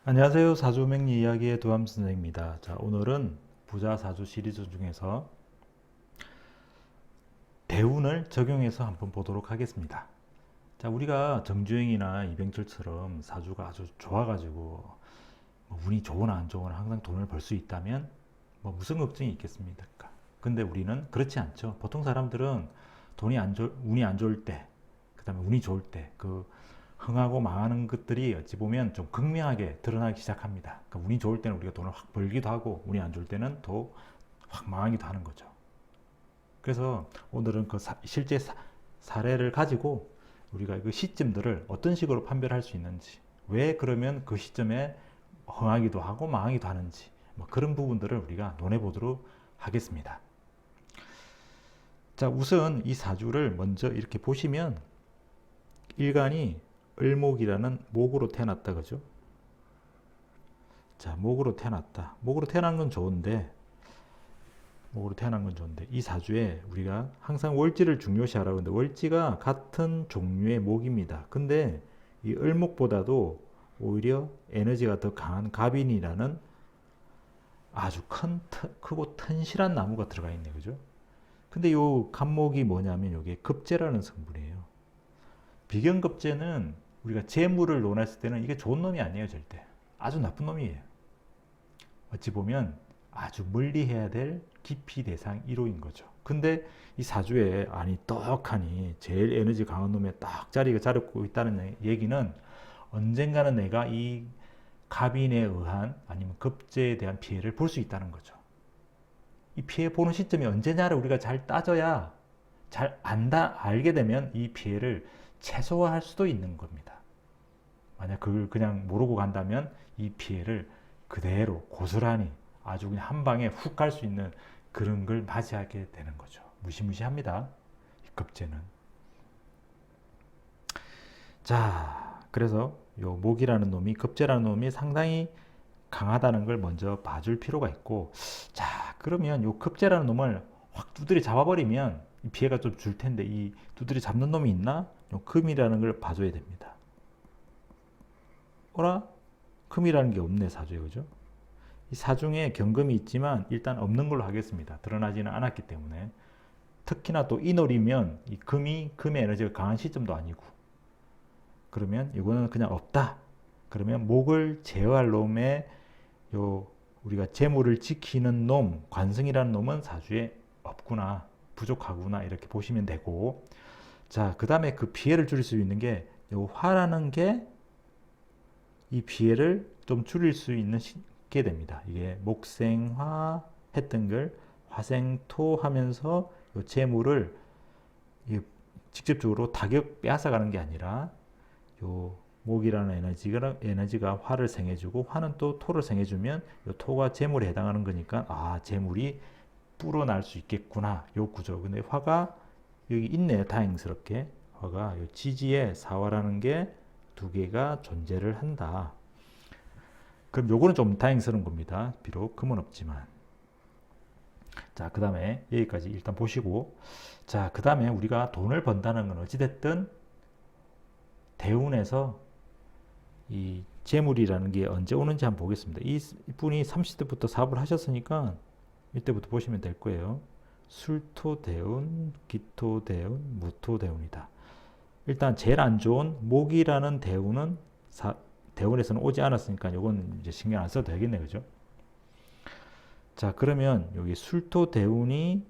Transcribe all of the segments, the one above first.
안녕하세요. 사주맹리 이야기의 두함 선생입니다. 자, 오늘은 부자 사주 시리즈 중에서 대운을 적용해서 한번 보도록 하겠습니다. 자, 우리가 정주행이나 이병철처럼 사주가 아주 좋아가지고 뭐 운이 좋으나 안 좋으나 항상 돈을 벌 수 있다면 뭐 무슨 걱정이 있겠습니까? 근데 우리는 그렇지 않죠. 보통 사람들은 운이 안 좋을 때, 그다음에 운이 좋을 때, 흥하고 망하는 것들이 어찌 보면 좀 극명하게 드러나기 시작합니다. 그러니까 운이 좋을 때는 우리가 돈을 확 벌기도 하고, 운이 안 좋을 때는 더 확 망하기도 하는 거죠. 그래서 오늘은 실제 사례를 가지고 우리가 그 시점들을 어떤 식으로 판별할 수 있는지, 왜 그러면 그 시점에 흥하기도 하고 망하기도 하는지, 뭐 그런 부분들을 우리가 논해 보도록 하겠습니다. 자, 우선 이 사주를 먼저 이렇게 보시면 일간이 을목이라는 목으로 태어났다, 그죠? 자, 목으로 태어났다. 목으로 태어난 건 좋은데, 이 사주에 우리가 항상 월지를 중요시하라고 하는데, 월지가 같은 종류의 목입니다. 근데 이 을목보다도 오히려 에너지가 더 강한 갑인이라는 아주 크고 튼실한 나무가 들어가 있네, 그죠? 근데 요 갑목이 뭐냐면 이게 급제라는 성분이에요. 비견급제는 우리가 재물을 논했을 때는 이게 좋은 놈이 아니에요, 절대. 아주 나쁜 놈이에요. 어찌 보면 아주 멀리해야 될 기피 대상 1호인 거죠. 근데 이 사주에 떡하니 제일 에너지 강한 놈에 딱 자리가 잡고 있다는 얘기는 언젠가는 내가 이 갑인에 의한 아니면 급제에 대한 피해를 볼 수 있다는 거죠. 이 피해 보는 시점이 언제냐를 우리가 잘 따져야 알게 되면 이 피해를 최소화할 수도 있는 겁니다. 만약 그걸 그냥 모르고 간다면 이 피해를 그대로 고스란히 아주 그냥 한 방에 훅 갈 수 있는 그런 걸 맞이하게 되는 거죠. 무시무시합니다. 이 급제는. 자, 그래서 요 목이라는 놈이, 급제라는 놈이 상당히 강하다는 걸 먼저 봐줄 필요가 있고, 자, 그러면 요 급제라는 놈을 확 두드려 잡아버리면 피해가 좀 줄 텐데, 이 두드려 잡는 놈이 있나? 요 금이라는 걸 봐줘야 됩니다. 어라? 금이라는 게 없네, 사주에, 그죠? 이 사중에 경금이 있지만 일단 없는 걸로 하겠습니다. 드러나지는 않았기 때문에. 특히나 또 인월이면 이 금의 에너지가 강한 시점도 아니고, 그러면 이거는 그냥 없다. 그러면 목을 제어할 놈의 우리가 재물을 지키는 놈, 관성이라는 놈은 사주에 없구나, 부족하구나, 이렇게 보시면 되고, 자, 그 다음에 그 피해를 줄일 수 있는 게 화라는 게 이 피해를 좀 줄일 수 있게 됩니다. 이게 목생화 했던 걸 화생토 하면서 요 재물을 직접적으로 타격 빼앗아가는 게 아니라 요 목이라는 에너지가 화를 생해주고, 화는 또 토를 생해주면 요 토가 재물에 해당하는 거니까 재물이 불어날 수 있겠구나, 요 구조. 근데 화가 여기 있네요, 다행스럽게. 화가 요 지지에 사화라는 게 두 개가 존재를 한다. 그럼 요거는 좀 다행스러운 겁니다. 비록 금은 없지만. 자, 그 다음에 여기까지 일단 보시고, 자, 그 다음에 우리가 돈을 번다는 건 어찌됐든 대운에서 이 재물이라는 게 언제 오는지 한번 보겠습니다. 이분이 30대부터 사업을 하셨으니까 이때부터 보시면 될 거예요. 술토대운, 기토대운, 무토대운이다. 일단 제일 안 좋은 목이라는 대운은 대운에서는 오지 않았으니까 이건 이제 신경 안 써도 되겠네, 그죠? 자, 그러면 여기 술토대운이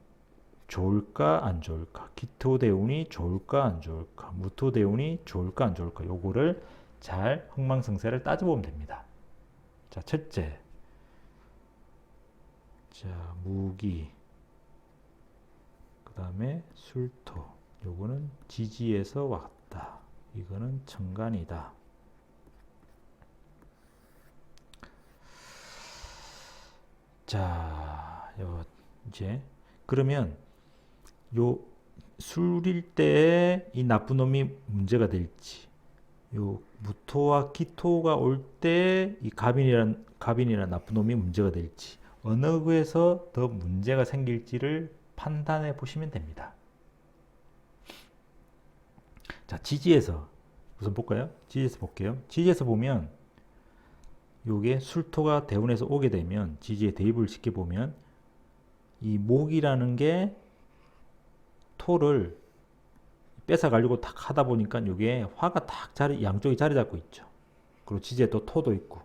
좋을까 안 좋을까, 기토대운이 좋을까 안 좋을까, 무토대운이 좋을까 안 좋을까, 요거를 잘 흥망성쇠를 따져보면 됩니다. 자, 첫째, 자, 무기, 그 다음에 술토, 요거는 지지에서 왔다, 이거는 정관이다. 자, 이제 그러면 요 술일 때에 이 나쁜 놈이 문제가 될지, 요 무토와 기토가 올 때 이 갑인이란 나쁜 놈이 문제가 될지, 어느 거에서 더 문제가 생길지를 판단해 보시면 됩니다. 자, 지지에서 우선 볼까요? 지지에서 볼게요. 지지에서 보면 요게 술토가 대운에서 오게 되면 지지에 대입을 시켜보면 이 목이라는 게 토를 뺏어가려고 탁 하다 보니까 요게 화가 탁 양쪽이 자리 잡고 있죠. 그리고 지지에 또 토도 있고.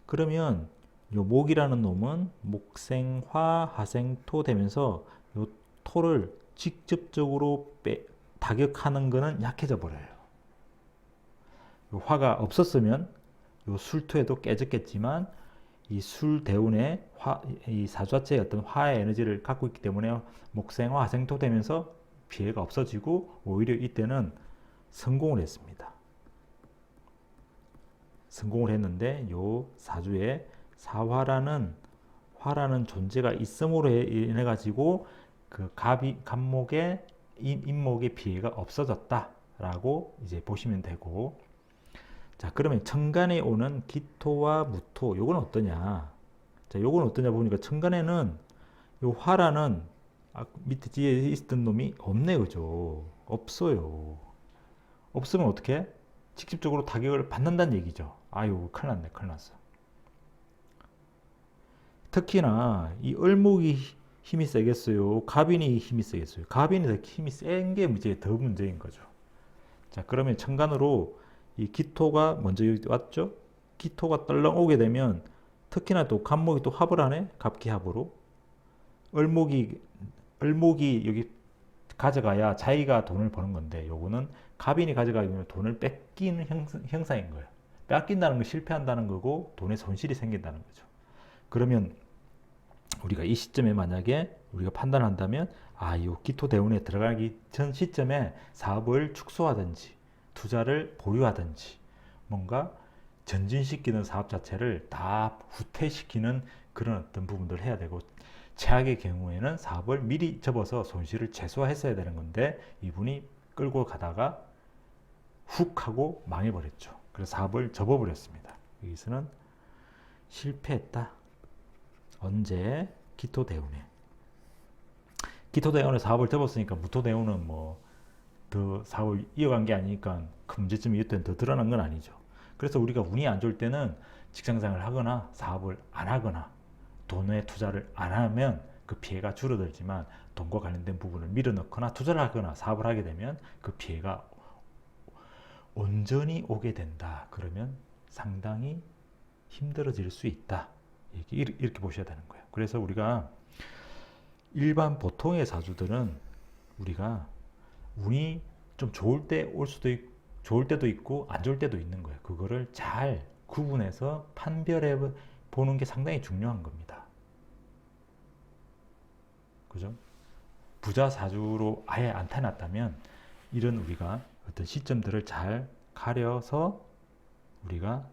그러면 요 목이라는 놈은 목생화 화생토 되면서 요 토를 직접적으로 타격하는 거는 약해져 버려요. 요 화가 없었으면 요 술토에도 깨졌겠지만 이 술 대운에 이 사주 자체의 어떤 화의 에너지를 갖고 있기 때문에 목생화 화생토 되면서 피해가 없어지고 오히려 이때는 성공을 했습니다. 성공을 했는데 요 사주에 사화라는 화라는 존재가 있음으로 인해 가지고 그 갑목의 인목의 피해가 없어졌다라고 이제 보시면 되고, 자 그러면 천간에 오는 기토와 무토 요건 어떠냐? 자 요건 어떠냐 보니까 천간에는 요 화라는 밑에 뒤에 있었던 놈이 없네, 그죠? 없어요. 없으면 어떻게? 직접적으로 타격을 받는다는 얘기죠. 아유 큰일 났네, 큰일 났어. 특히나 이 을목이 힘이 세겠어요? 갑인이 힘이 세겠어요? 갑인이 더 힘이 센 게 이제 더 문제인 거죠. 자 그러면 천간으로 이 기토가 먼저 왔죠? 기토가 떨렁 오게 되면 특히나 또 갑목이 또 합을 하네? 갑기합으로. 을목이 여기 가져가야 자기가 돈을 버는 건데, 요거는 갑인이 가져가면 돈을 뺏기는 형상인 거예요. 뺏긴다는 건 실패한다는 거고 돈에 손실이 생긴다는 거죠. 그러면 우리가 이 시점에 만약에 우리가 판단한다면 이 기토 대운에 들어가기 전 시점에 사업을 축소하든지 투자를 보류하든지 뭔가 전진시키는 사업 자체를 다 후퇴시키는 그런 어떤 부분들을 해야 되고, 최악의 경우에는 사업을 미리 접어서 손실을 최소화했어야 되는 건데 이분이 끌고 가다가 훅 하고 망해버렸죠. 그래서 사업을 접어버렸습니다. 여기서는 실패했다. 언제? 기토 대운에. 기토 대운에 사업을 접었으니까 무토 대운은 뭐 더 사업을 이어간 게 아니니까 큰 문제점이 이때는 더 드러난 건 아니죠. 그래서 우리가 운이 안 좋을 때는 직장생활을 하거나 사업을 안 하거나 돈에 투자를 안 하면 그 피해가 줄어들지만, 돈과 관련된 부분을 밀어넣거나 투자를 하거나 사업을 하게 되면 그 피해가 온전히 오게 된다. 그러면 상당히 힘들어질 수 있다. 이렇게 보셔야 되는 거예요. 그래서 우리가 일반 보통의 사주들은 우리가 운이 좀 좋을 때 올 수도 있고 좋을 때도 있고 안 좋을 때도 있는 거예요. 그거를 잘 구분해서 판별해 보는 게 상당히 중요한 겁니다. 그죠? 부자 사주로 아예 안 타놨다면 이런 우리가 어떤 시점들을 잘 가려서 우리가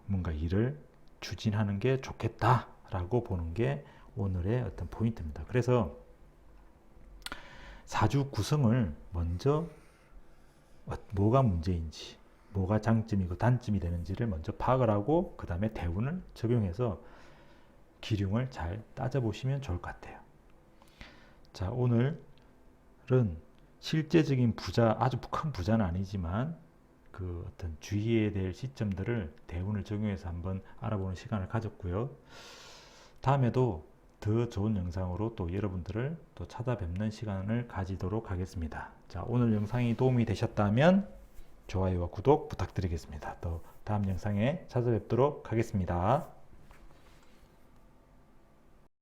뭔가 일을 추진하는 게 좋겠다라고 보는 게 오늘의 어떤 포인트입니다. 그래서 사주 구성을 먼저 뭐가 문제인지, 뭐가 장점이고 단점이 되는지를 먼저 파악을 하고 그 다음에 대운을 적용해서 기륭을 잘 따져보시면 좋을 것 같아요. 자, 오늘은 실제적인 부자, 아주 큰 부자는 아니지만 그 어떤 주의해야 될 시점들을 대운을 적용해서 한번 알아보는 시간을 가졌고요. 다음에도 더 좋은 영상으로 또 여러분들을 또 찾아뵙는 시간을 가지도록 하겠습니다. 자, 오늘 영상이 도움이 되셨다면 좋아요와 구독 부탁드리겠습니다. 또 다음 영상에 찾아뵙도록 하겠습니다.